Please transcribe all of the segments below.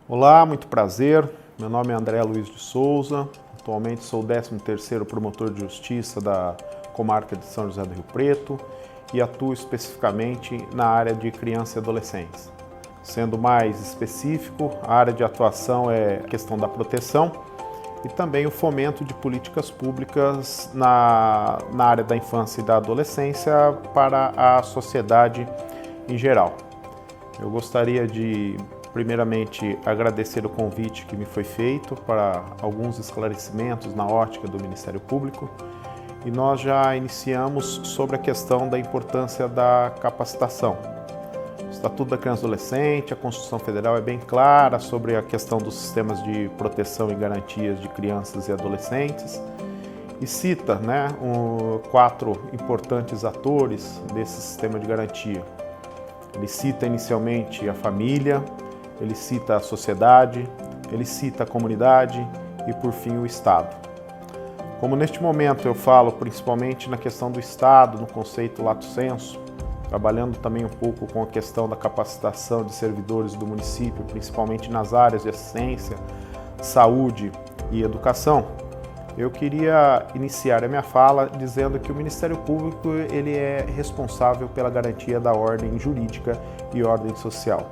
Olá, muito prazer. Meu nome é André Luiz de Souza. Atualmente sou o 13º promotor de justiça da comarca de São José do Rio Preto e atuo especificamente na área de criança e adolescentes. Sendo mais específico, a área de atuação é a questão da proteção e também o fomento de políticas públicas na área da infância e da adolescência para a sociedade em geral. Eu gostaria de, primeiramente, agradecer o convite que me foi feito para alguns esclarecimentos na ótica do Ministério Público e nós já iniciamos sobre a questão da importância da capacitação. O Estatuto da Criança e Adolescente, a Constituição Federal é bem clara sobre a questão dos sistemas de proteção e garantias de crianças e adolescentes e cita 4 importantes atores desse sistema de garantia. Ele cita inicialmente a família, ele cita a sociedade, ele cita a comunidade e, por fim, o Estado. Como neste momento eu falo principalmente na questão do Estado, no conceito lato sensu, trabalhando também um pouco com a questão da capacitação de servidores do município, principalmente nas áreas de assistência, saúde e educação, eu queria iniciar a minha fala dizendo que o Ministério Público ele é responsável pela garantia da ordem jurídica e ordem social.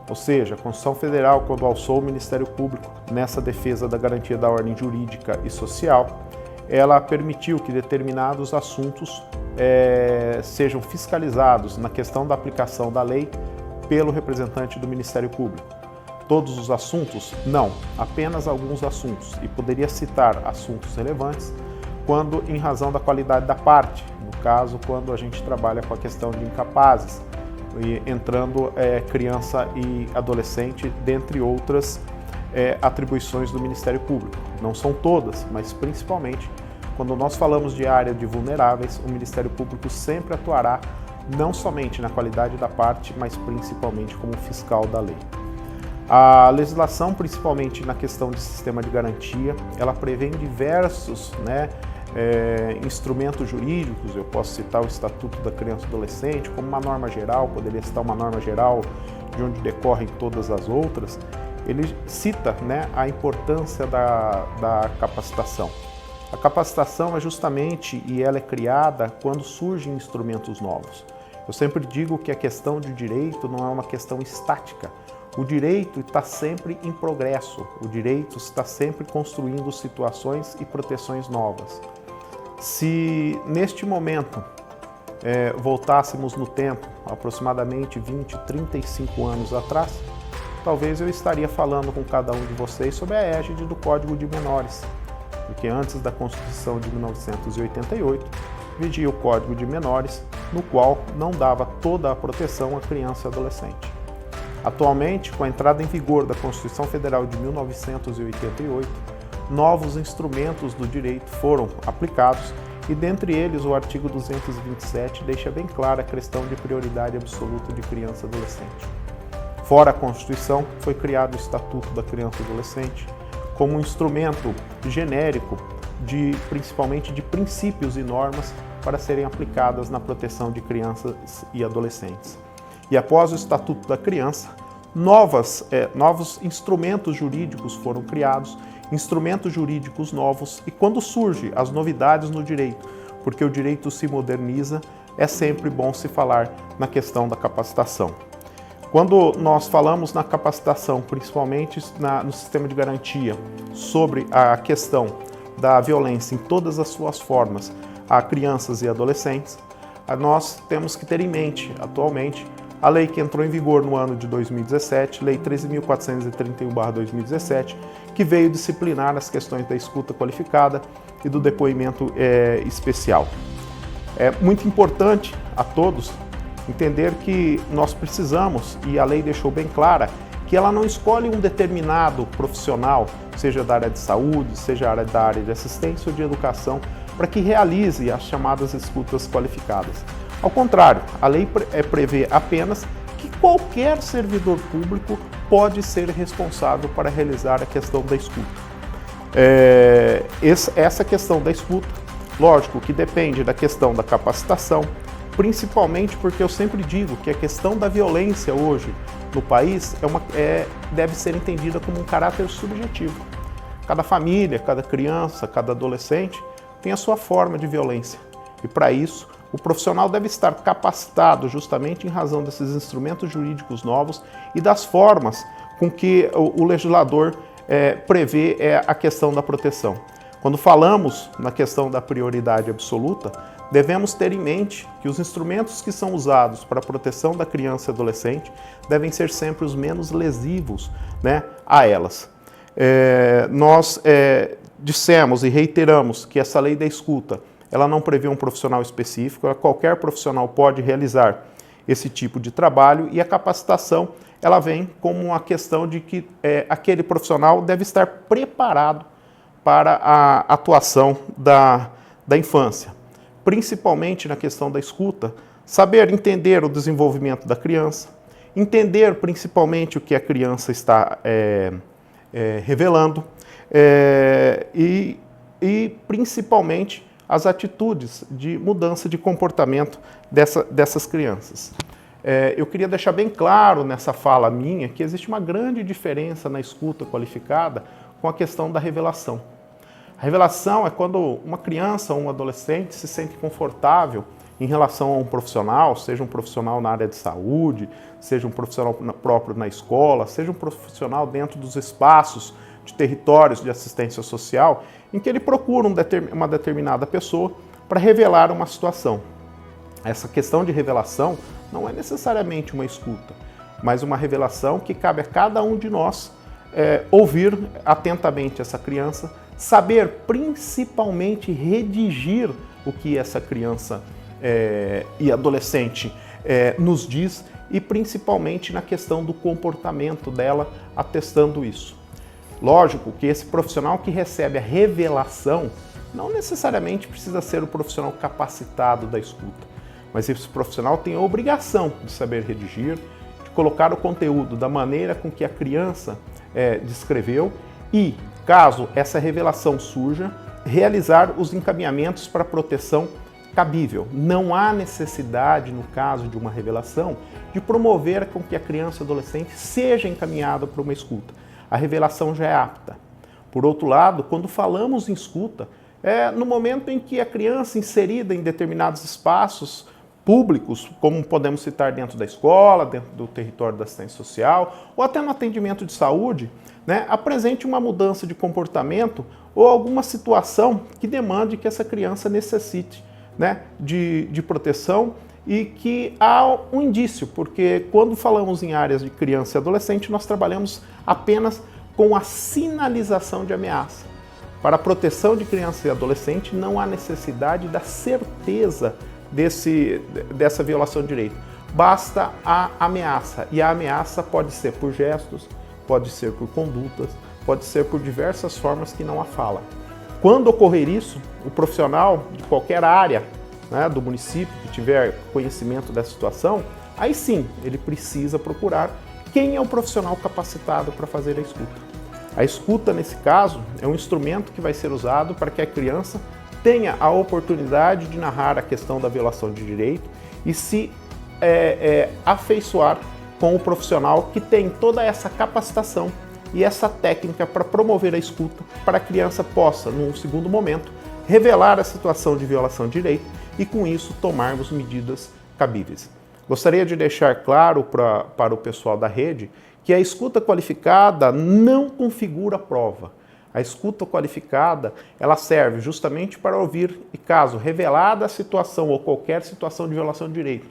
Ou seja, a Constituição Federal, quando alçou o Ministério Público nessa defesa da garantia da ordem jurídica e social, ela permitiu que determinados assuntos sejam fiscalizados na questão da aplicação da lei pelo representante do Ministério Público. Todos os assuntos? Não, apenas alguns assuntos, e poderia citar assuntos relevantes quando em razão da qualidade da parte, no caso, quando a gente trabalha com a questão de incapazes, e entrando criança e adolescente, dentre outras atribuições do Ministério Público. Não são todas, mas principalmente quando nós falamos de área de vulneráveis, o Ministério Público sempre atuará não somente na qualidade da parte, mas principalmente como fiscal da lei. A legislação, principalmente na questão de sistema de garantia, ela prevê diversos instrumentos jurídicos. Eu posso citar o Estatuto da Criança e Adolescente como uma norma geral, poderia citar uma norma geral de onde decorrem todas as outras. Ele cita a importância da capacitação. A capacitação é justamente, e ela é criada quando surgem instrumentos novos. Eu sempre digo que a questão de direito não é uma questão estática. O direito está sempre em progresso, o direito está sempre construindo situações e proteções novas. Se neste momento voltássemos no tempo, aproximadamente 20, 35 anos atrás, talvez eu estaria falando com cada um de vocês sobre a égide do Código de Menores, porque antes da Constituição de 1988, vigia o Código de Menores, no qual não dava toda a proteção à criança e adolescente. Atualmente, com a entrada em vigor da Constituição Federal de 1988, novos instrumentos do direito foram aplicados e, dentre eles, o artigo 227 deixa bem clara a questão de prioridade absoluta de criança e adolescente. Fora a Constituição, foi criado o Estatuto da Criança e Adolescente como um instrumento genérico, principalmente de princípios e normas para serem aplicadas na proteção de crianças e adolescentes. E após o Estatuto da Criança, novos instrumentos jurídicos foram criados, instrumentos jurídicos novos, e quando surgem as novidades no direito, porque o direito se moderniza, é sempre bom se falar na questão da capacitação. Quando nós falamos na capacitação, principalmente no sistema de garantia, sobre a questão da violência em todas as suas formas a crianças e adolescentes, nós temos que ter em mente, atualmente, a lei que entrou em vigor no ano de 2017, Lei 13.431/2017, que veio disciplinar as questões da escuta qualificada e do depoimento especial. É muito importante a todos entender que nós precisamos, e a lei deixou bem clara, que ela não escolhe um determinado profissional, seja da área de saúde, seja da área de assistência ou de educação, para que realize as chamadas escutas qualificadas. Ao contrário, a lei prevê apenas que qualquer servidor público pode ser responsável para realizar a questão da escuta. Essa questão da escuta, lógico que depende da questão da capacitação, principalmente porque eu sempre digo que a questão da violência hoje no país deve ser entendida como um caráter subjetivo. Cada família, cada criança, cada adolescente tem a sua forma de violência. E para isso, o profissional deve estar capacitado justamente em razão desses instrumentos jurídicos novos e das formas com que o legislador prevê a questão da proteção. Quando falamos na questão da prioridade absoluta, devemos ter em mente que os instrumentos que são usados para a proteção da criança e adolescente devem ser sempre os menos lesivos, né, a elas. Nós dissemos e reiteramos que essa lei da escuta, ela não prevê um profissional específico, qualquer profissional pode realizar esse tipo de trabalho e a capacitação, ela vem como uma questão de que aquele profissional deve estar preparado para a atuação da infância, principalmente na questão da escuta, saber entender o desenvolvimento da criança, entender principalmente o que a criança está revelando e principalmente as atitudes de mudança de comportamento dessas crianças. Eu queria deixar bem claro nessa fala minha que existe uma grande diferença na escuta qualificada com a questão da revelação. A revelação é quando uma criança ou um adolescente se sente confortável em relação a um profissional, seja um profissional na área de saúde, seja um profissional próprio na escola, seja um profissional dentro dos espaços de territórios de assistência social, em que ele procura uma determinada pessoa para revelar uma situação. Essa questão de revelação não é necessariamente uma escuta, mas uma revelação que cabe a cada um de nós ouvir atentamente essa criança, saber principalmente redigir o que essa criança e adolescente nos diz e principalmente na questão do comportamento dela, atestando isso. Lógico que esse profissional que recebe a revelação não necessariamente precisa ser o profissional capacitado da escuta, mas esse profissional tem a obrigação de saber redigir, de colocar o conteúdo da maneira com que a criança descreveu e, caso essa revelação surja, realizar os encaminhamentos para proteção cabível. Não há necessidade, no caso de uma revelação, de promover com que a criança e adolescente seja encaminhada para uma escuta. A revelação já é apta. Por outro lado, quando falamos em escuta, no momento em que a criança inserida em determinados espaços públicos, como podemos citar dentro da escola, dentro do território da assistência social, ou até no atendimento de saúde, apresente uma mudança de comportamento ou alguma situação que demande que essa criança necessite de proteção e que há um indício, porque quando falamos em áreas de criança e adolescente, nós trabalhamos apenas com a sinalização de ameaça. Para a proteção de criança e adolescente, não há necessidade da certeza dessa violação de direito. Basta a ameaça, e a ameaça pode ser por gestos, pode ser por condutas, pode ser por diversas formas que não há fala. Quando ocorrer isso, o profissional de qualquer área do município que tiver conhecimento dessa situação, aí sim ele precisa procurar quem é o profissional capacitado para fazer a escuta. A escuta, nesse caso, é um instrumento que vai ser usado para que a criança tenha a oportunidade de narrar a questão da violação de direito e se afeiçoar com o profissional que tem toda essa capacitação e essa técnica para promover a escuta, para a criança possa, num segundo momento, revelar a situação de violação de direito e, com isso, tomarmos medidas cabíveis. Gostaria de deixar claro para o pessoal da rede que a escuta qualificada não configura prova. A escuta qualificada, ela serve justamente para ouvir e, caso revelada a situação ou qualquer situação de violação de direito,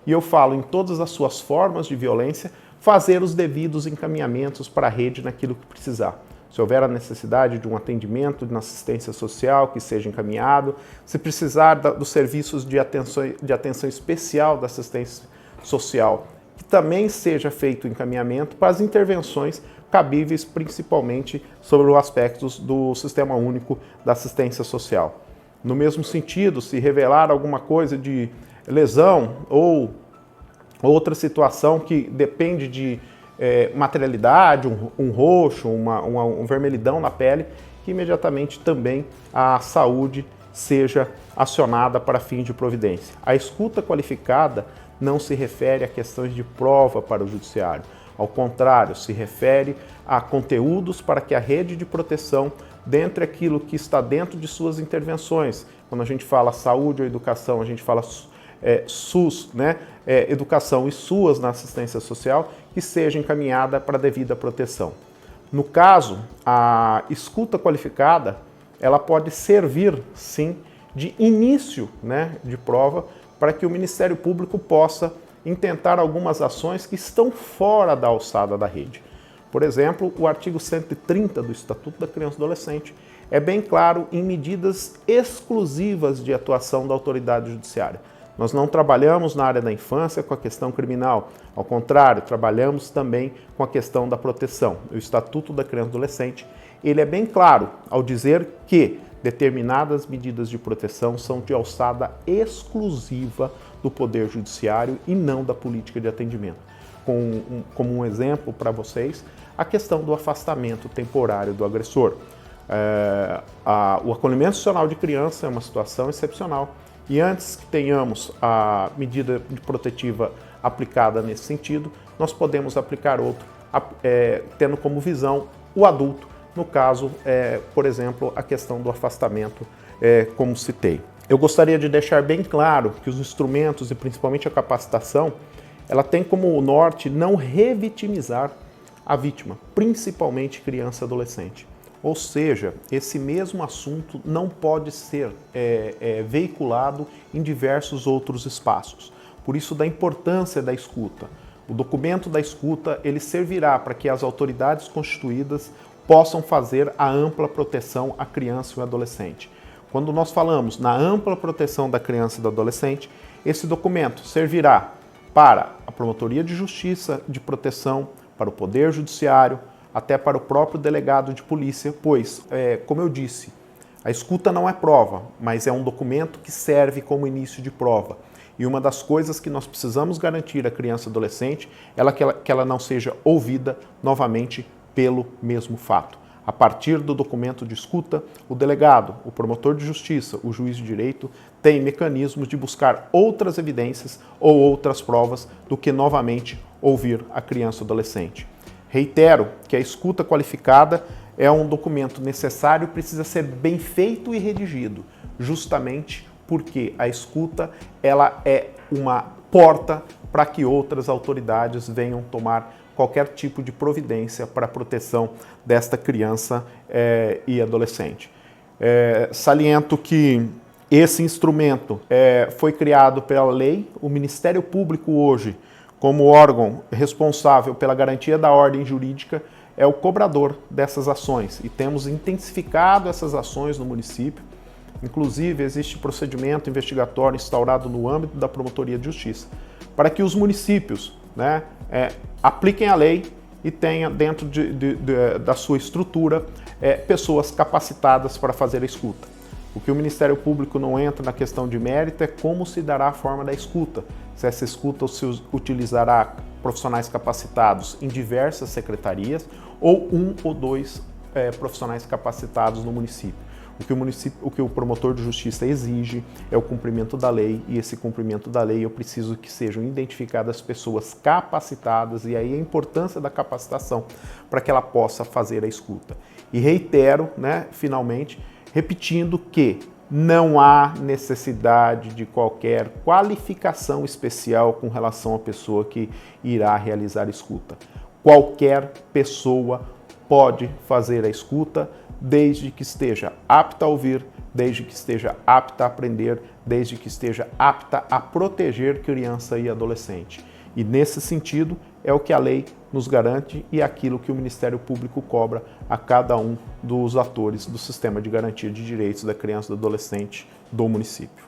e eu falo em todas as suas formas de violência, fazer os devidos encaminhamentos para a rede naquilo que precisar. Se houver a necessidade de um atendimento na assistência social que seja encaminhado, se precisar dos serviços de atenção especial da assistência social, que também seja feito o encaminhamento para as intervenções cabíveis, principalmente sobre os aspectos do Sistema Único da Assistência Social. No mesmo sentido, se revelar alguma coisa de lesão ou outra situação que depende de materialidade, um roxo, um vermelhidão na pele, que imediatamente também a saúde seja acionada para fim de providência. A escuta qualificada não se refere a questões de prova para o judiciário, Ao contrário, se refere a conteúdos para que a rede de proteção, dentre aquilo que está dentro de suas intervenções, quando a gente fala saúde ou educação, a gente fala SUS, né? Educação e SUAS na assistência social, que seja encaminhada para a devida proteção. No caso, a escuta qualificada, ela pode servir, sim, de início, né, de prova, para que o Ministério Público possa intentar algumas ações que estão fora da alçada da rede. Por exemplo, o artigo 130 do Estatuto da Criança e do Adolescente é bem claro em medidas exclusivas de atuação da autoridade judiciária. Nós não trabalhamos na área da infância com a questão criminal, ao contrário, trabalhamos também com a questão da proteção. O Estatuto da Criança e do Adolescente, ele é bem claro ao dizer que determinadas medidas de proteção são de alçada exclusiva do Poder Judiciário e não da política de atendimento. Como um exemplo para vocês, a questão do afastamento temporário do agressor. O acolhimento institucional de criança é uma situação excepcional e antes que tenhamos a medida protetiva aplicada nesse sentido, nós podemos aplicar outro, tendo como visão o adulto, no caso, por exemplo, a questão do afastamento, como citei. Eu gostaria de deixar bem claro que os instrumentos e principalmente a capacitação, ela tem como norte não revitimizar a vítima, principalmente criança e adolescente. Ou seja, esse mesmo assunto não pode ser veiculado em diversos outros espaços. Por isso, da importância da escuta. O documento da escuta, ele servirá para que as autoridades constituídas possam fazer a ampla proteção à criança e ao adolescente. Quando nós falamos na ampla proteção da criança e do adolescente, esse documento servirá para a Promotoria de Justiça de Proteção, para o Poder Judiciário, até para o próprio delegado de polícia, pois, como eu disse, a escuta não é prova, mas é um documento que serve como início de prova. E uma das coisas que nós precisamos garantir à criança e adolescente é que ela não seja ouvida novamente pelo mesmo fato. A partir do documento de escuta, o delegado, o promotor de justiça, o juiz de direito tem mecanismos de buscar outras evidências ou outras provas do que novamente ouvir a criança ou adolescente. Reitero que a escuta qualificada é um documento necessário e precisa ser bem feito e redigido, justamente porque a escuta ela é uma porta para que outras autoridades venham tomar qualquer tipo de providência para a proteção desta criança e adolescente. Saliento que esse instrumento foi criado pela lei, o Ministério Público hoje, como órgão responsável pela garantia da ordem jurídica, é o cobrador dessas ações e temos intensificado essas ações no município. Inclusive, existe procedimento investigatório instaurado no âmbito da Promotoria de Justiça para que os municípios, né, apliquem a lei e tenha dentro da sua estrutura pessoas capacitadas para fazer a escuta. O que o Ministério Público não entra na questão de mérito é como se dará a forma da escuta. Se essa escuta se utilizará profissionais capacitados em diversas secretarias ou um ou dois profissionais capacitados no município. O que o promotor de justiça exige é o cumprimento da lei, e esse cumprimento da lei eu preciso que sejam identificadas pessoas capacitadas, e aí a importância da capacitação para que ela possa fazer a escuta. E reitero, né, finalmente, repetindo que não há necessidade de qualquer qualificação especial com relação à pessoa que irá realizar a escuta. Qualquer pessoa pode fazer a escuta, desde que esteja apta a ouvir, desde que esteja apta a aprender, desde que esteja apta a proteger criança e adolescente. E nesse sentido é o que a lei nos garante e aquilo que o Ministério Público cobra a cada um dos atores do sistema de garantia de direitos da criança e do adolescente do município.